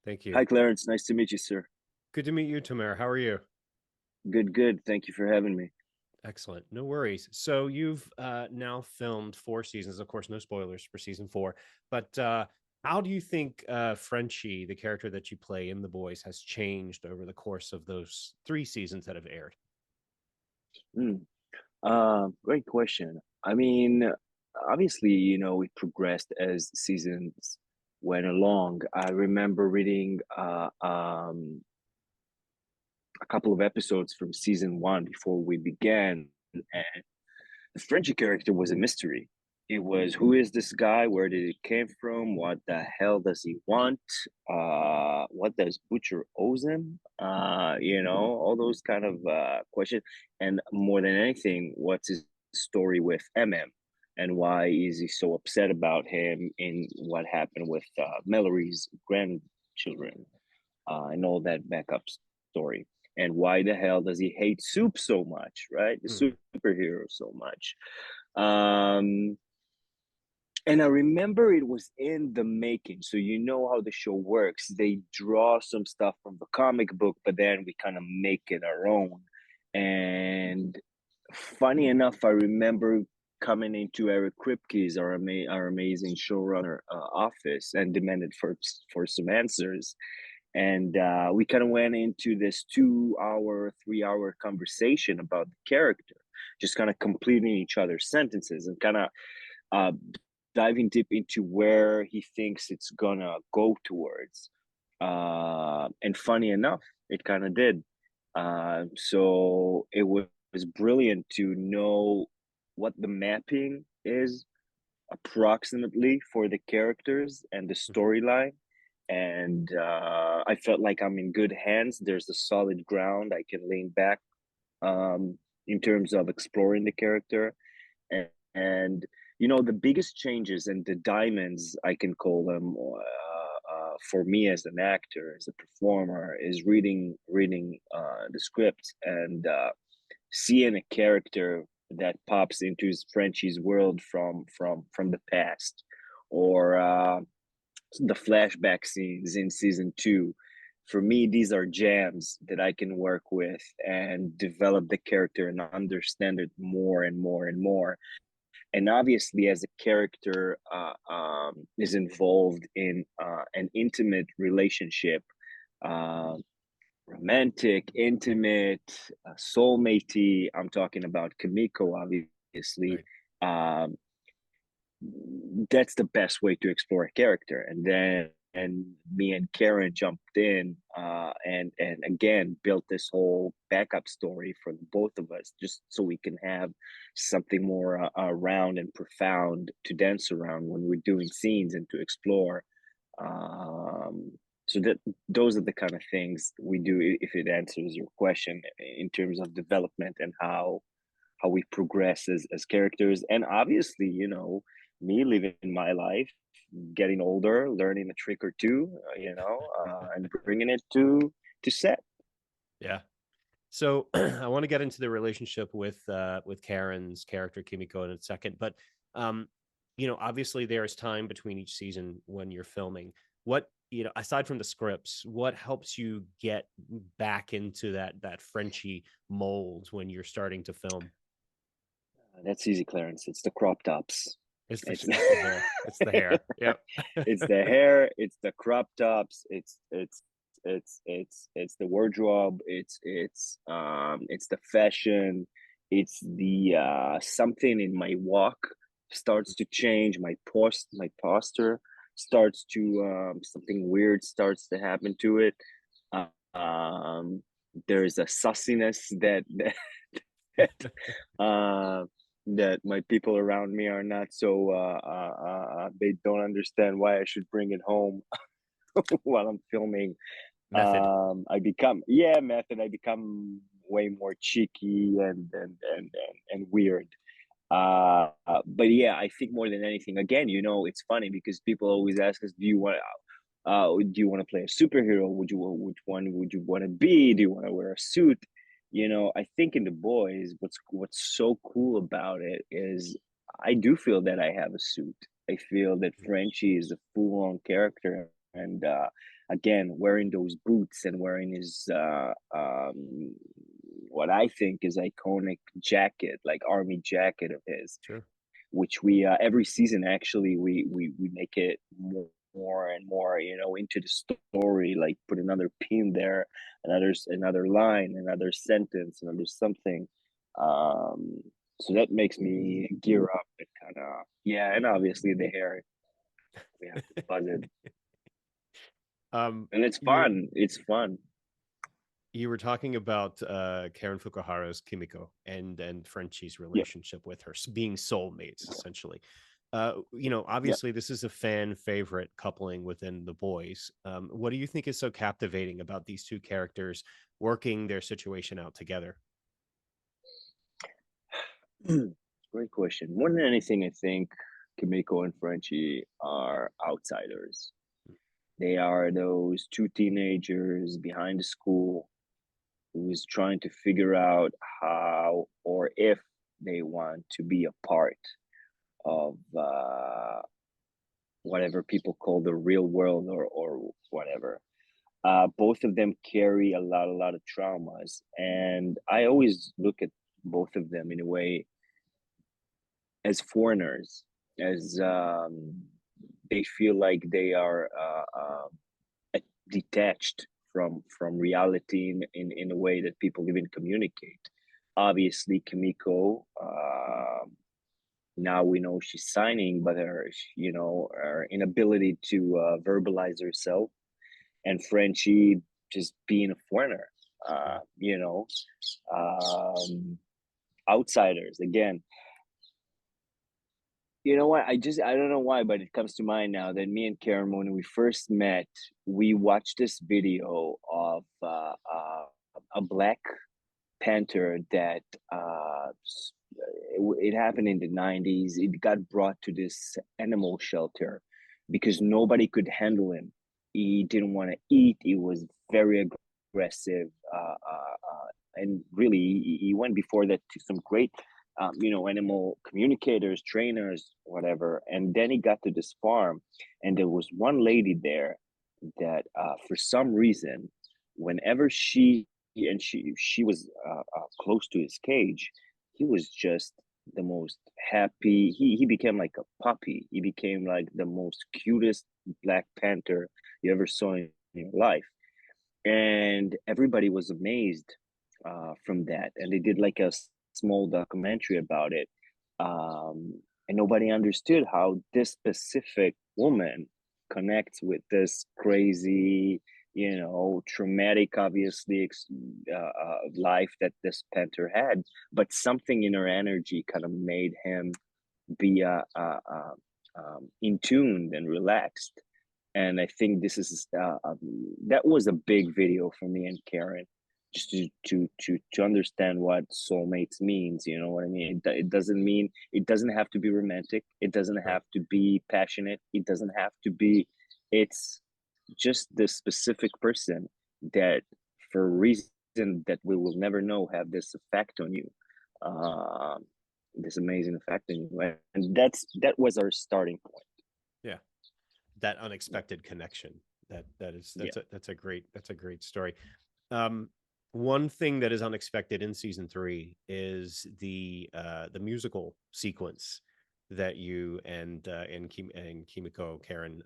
Thank you. Hi, Clarence. Nice to meet you, sir. Good to meet you, Tamara. How are you? Good, good. Thank you for having me. Excellent. No worries. So you've now filmed 4 seasons. Of course, no spoilers for season 4. But how do you think Frenchie, the character that you play in The Boys, has changed over the course of those 3 seasons that have aired? Mm. Great question. I mean, obviously, we progressed as seasons went along. I remember reading a couple of episodes from season one before we began, and the Frenchie character was a mystery. It was, who is this guy? Where did it came from? What the hell does he want? What does Butcher owes him? All those kind of questions. And more than anything, what's his story with MM? And why is he so upset about him in what happened with Mallory's grandchildren and all that backup story? And why the hell does he hate Soup so much, right? The Hmm. superhero so much. Um, and I remember it was in the making. So you know how the show works. They draw some stuff from the comic book, but then we kind of make it our own. And funny enough, I remember coming into Eric Kripke's, our amazing showrunner, office and demanded for some answers. And we kind of went into this 2 hour, 3 hour conversation about the character, just kind of completing each other's sentences and kind of uh, diving deep into where he thinks it's gonna go towards. And funny enough, it kind of did. So it was brilliant to know what the mapping is approximately for the characters and the Hmm. storyline. And I felt like I'm in good hands. There's a solid ground I can lean back um, in terms of exploring the character. And the biggest changes and the diamonds, I can call them, for me as an actor, as a performer, is reading the script and seeing a character that pops into his Frenchie's world from the past, or the flashback scenes in season two. For me, these are jams that I can work with and develop the character and understand it more and more and more. And obviously, as a character is involved in an intimate relationship, uh, romantic, intimate, soulmatey. I'm talking about Kimiko, obviously. Right. Um, that's the best way to explore a character. And then me and Karen jumped in and again built this whole backup story for the both of us, just so we can have something more round and profound to dance around when we're doing scenes and to explore. Um, so that those are the kind of things we do. If it answers your question in terms of development and how we progress as characters, and obviously, me living my life, getting older, learning a trick or two, and bringing it to set. Yeah. So I want to get into the relationship with Karen's character Kimiko in a second, but um, obviously there is time between each season when you're filming. What aside from the scripts, what helps you get back into that Frenchie mold when you're starting to film? That's easy, Clarence. It's the crop tops. It's the It's it's the hair. It's the hair. Yep. it's the hair. It's the crop tops. It's the wardrobe. It's the fashion. It's the something in my walk starts to change. My posture starts to something weird starts to happen to it. Uh, um, there's a sussiness that uh, that my people around me are not so they don't understand why I should bring it home while I'm filming. Method. I become, yeah, method. I become way more cheeky and weird. But yeah, I think more than anything, again, it's funny because people always ask us, do you want to play a superhero? Which one would you want to be? Do you want to wear a suit? I think in The Boys, what's so cool about it is I do feel that I have a suit. I feel that Frenchie is a full-on character and again, wearing those boots and wearing his what I think is iconic jacket, like army jacket of his, Sure. which we every season actually we make it more and more, into the story, like put another pin there, another line, another sentence, another something. um so that makes me gear up and kind of, yeah, and obviously the hair, we have to buzz it, Um, and it's you fun, it's fun. you were talking about Karen Fukuhara's Kimiko and Frenchie's Yep. relationship with her being soulmates, essentially. Yep. Obviously, this is a fan favorite coupling within the boys. What do you think is so captivating about these two characters working their situation out together? Great question. More than anything, I think Kimiko and Frenchie are outsiders. They are those two teenagers behind the school who is trying to figure out how or if they want to be a part of whatever people call the real world, or whatever. Both of them carry a lot of traumas, and I always look at both of them in a way as foreigners, as they feel like they are detached from reality in a way that people even communicate. Obviously, Kimiko, now we know she's signing, but her inability to verbalize herself, and Frenchie just being a foreigner, Yeah. um, outsiders again. You know what? I don't know why, but it comes to mind now that me and Karen, when we first met, we watched this video of a Black Panther that it happened in the 90s. It got brought to this animal shelter because nobody could handle him. He didn't want to eat. He was very aggressive, and really, he went before that to some great, animal communicators, trainers, whatever. And then he got to this farm, and there was one lady there that, for some reason, whenever she was close to his cage, he was just the most happy. He became like a puppy. He became like the most cutest Black Panther you ever saw in your life, and everybody was amazed from that. And they did like a small documentary about it, and nobody understood how this specific woman connects with this crazy, traumatic, obviously, life that this panther had. But something in her energy kind of made him be in tuned and relaxed. And I think this is that was a big video for me and Karen, just to understand what soulmates means. You know what I mean? It doesn't mean, it doesn't have to be romantic. It doesn't Right. have to be passionate. It doesn't have to be. It's just the specific person that, for a reason that we will never know, have this effect on you. Um, this amazing effect on you, and that was our starting point. Yeah. That Yeah, unexpected connection. yeah. That's a great story. Um, One thing that is unexpected in season three is the musical sequence that you and Kimiko Karen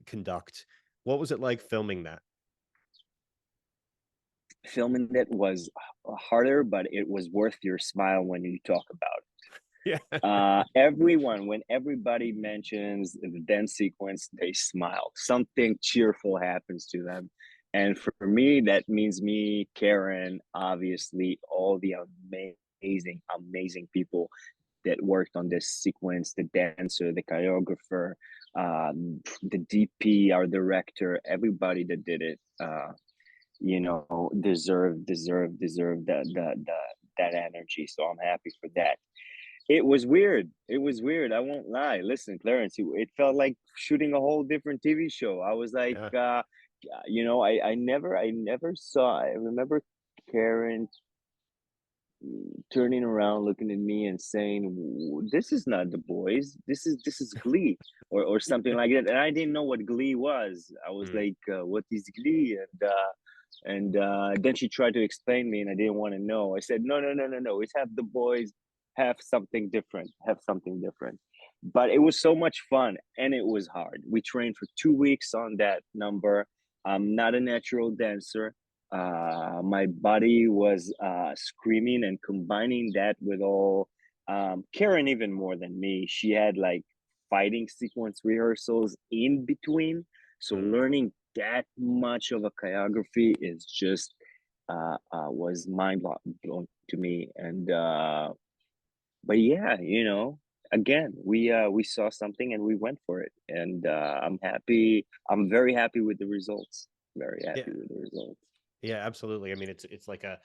conduct. What was it like filming that? Filming it was harder, but it was worth your smile when you talk about Yeah. it. Everyone, when everybody mentions the dance sequence, they smile. Something cheerful happens to them. And for me, that means me, Karen, obviously, all the amazing people that worked on this sequence, the dancer, the choreographer, the DP, our director, everybody that did it. Deserve that energy. So I'm happy for that. It was weird. It was weird. I won't lie. Listen, Clarence, it felt like shooting a whole different TV show. I was like, Yeah. I never saw. I remember Karen turning around, looking at me, and saying, "This is not the boys. This is Glee, or something like that." And I didn't know what Glee was. I was Mm, like, "What is Glee?" And then she tried to explain me, and I didn't want to know. I said, "No, no, no, no, no. It's have the boys have something different. Have something different." But it was so much fun, and it was hard. We trained for 2 weeks on that number. I'm not a natural dancer. My body was screaming, and combining that with all Karen, even more than me, she had like fighting sequence rehearsals in between. So mm. learning that much of a choreography is just was mind blowing to me. And but yeah, again, we saw something and we went for it, and I'm happy. I'm very happy with the results. Very Yeah, happy with the results. yeah, absolutely. I mean, it's like a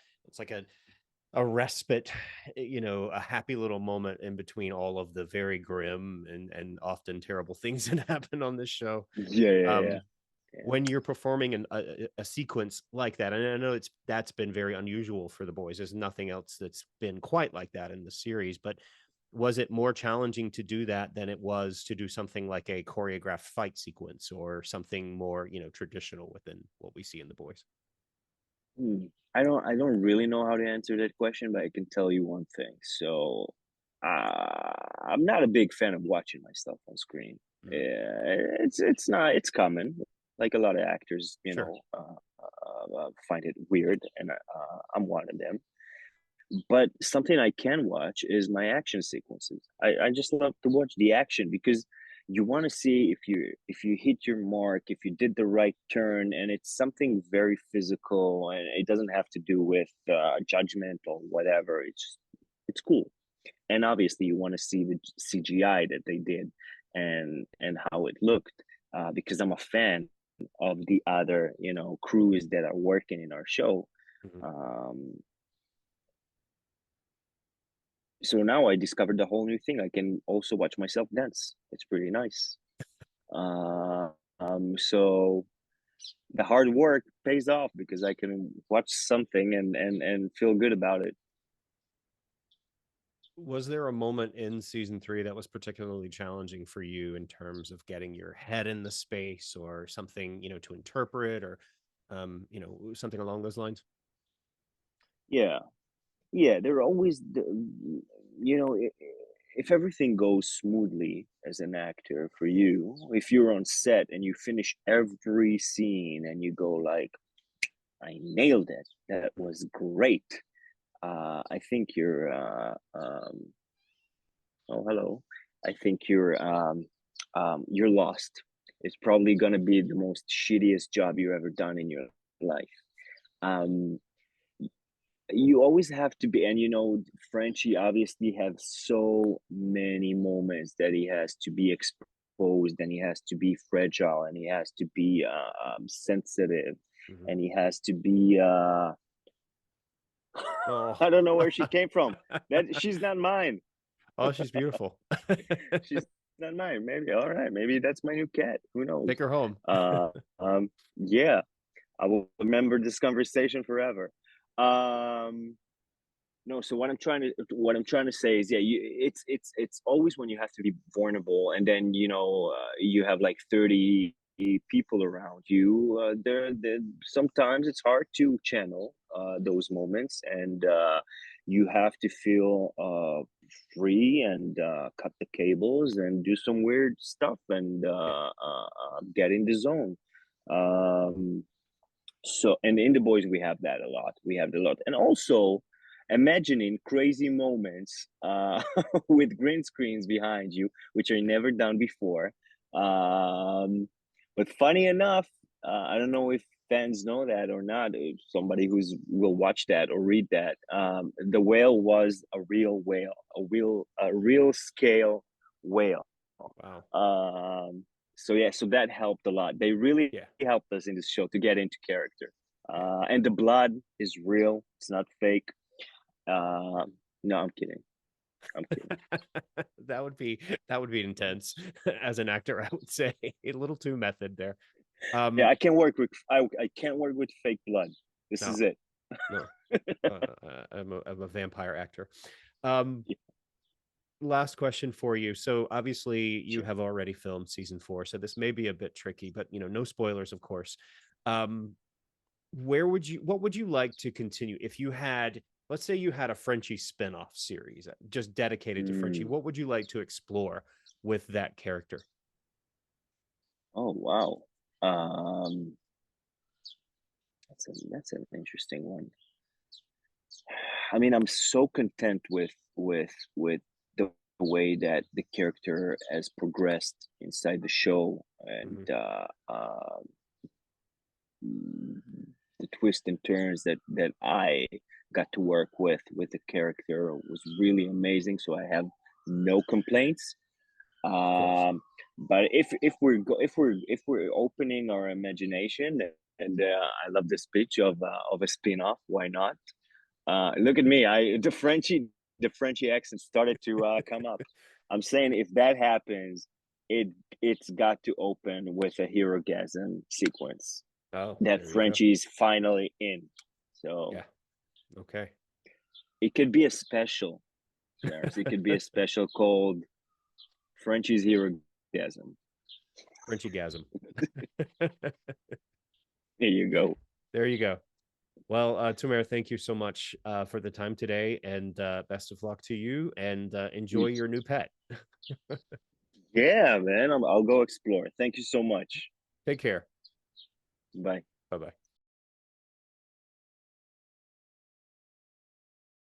respite, a happy little moment in between all of the very grim and often terrible things that happen on this show. Yeah, yeah, yeah, Um, yeah. when you're performing a sequence like that, and I know that's been very unusual for the boys. There's nothing else that's been quite like that in the series, but was it more challenging to do that than it was to do something like a choreographed fight sequence or something more, traditional within what we see in the boys? Hmm. I don't really know how to answer that question, but I can tell you one thing. So, I'm not a big fan of watching myself on screen. Mm, Yeah, it's not it's common. Like a lot of actors, sure. find it weird, and I'm one of them. But something I can watch is my action sequences. I just love to watch the action because you want to see if you hit your mark, if you did the right turn, and it's something very physical, and it doesn't have to do with judgment or whatever. It's cool, and obviously you want to see the CGI that they did, and how it looked, because I'm a fan of the other crews that are working in our show. Mhm. Um, so now I discovered the whole new thing. I can also watch myself dance. It's pretty nice. So the hard work pays off because I can watch something and feel good about it. Was there a moment in season three that was particularly challenging for you in terms of getting your head in the space or something, to interpret or, something along those lines? Yeah, yeah. They're always you know i- i- if everything goes smoothly as an actor for you, if you're on set and you finish every scene and you go like, I nailed it. That was great. I think oh, hello. I think you're lost. It's probably gonna be the most shittiest job you ever done in your life. Um, you always have to be, and Frenchie obviously have so many moments that he has to be exposed, and he has to be fragile, and he has to be sensitive, Mhm. and he has to be. Oh, I don't know where she came from. That she's not mine. oh, she's beautiful. She's not mine. Maybe all right. Maybe that's my new cat. Who knows? Take her home. Uh, yeah, I will remember this conversation forever. Um, no, so what I'm trying to say is, yeah, it's always when you have to be vulnerable, and then you have like 30 people around you. There sometimes it's hard to channel those moments, and you have to feel free and cut the cables and do some weird stuff and Yeah. get in the zone. Um, so, and in the boys we have that a lot. We have a lot, and also imagining crazy moments with green screens behind you, which are never done before. um but funny enough, I don't know if fans know that or not. If somebody who's will watch that or read that, the whale was a real whale, a real scale whale. Wow. um so yeah, so that helped a lot. They really Yeah. helped us in this show to get into character. Yeah. And the blood is real, it's not fake. No, I'm kidding. I'm kidding. that would be that would be intense as an actor, I would say. A little too method there. Yeah, Um, I can't work with fake blood. This no, is it. no. I'm a vampire actor. Um, Last question for you. So obviously you Sure. have already filmed season 4, so this may be a bit tricky, but no spoilers, of course. Um, what would you like to continue if you had, let's say you had a Frenchie spin-off series just dedicated to Frenchie? Mm. What would you like to explore with that character? Oh wow. Um, that's an interesting one. I mean, I'm so content with the way that the character has progressed inside the show, and Hmm. mm, the twists and turns that I got to work with the character was really amazing. So I have no complaints. Of course. But if we're opening our imagination, and I love this pitch of a spin-off, why not? Look at me, I the Frenchie accent started to come up. I'm saying if that happens, it it's got to open with a hero gasm sequence Oh, that there you go. Frenchie's finally in. So Yeah. Okay. it could be a special, Clarence. It could be a special called Frenchie's hero gasm. Frenchie gasm. Here you go. There you go. Well, Tumer, thank you so much for the time today, and best of luck to you, and enjoy your new pet. Yeah, man. I'll go explore. Thank you so much. Take care. Bye. Bye bye.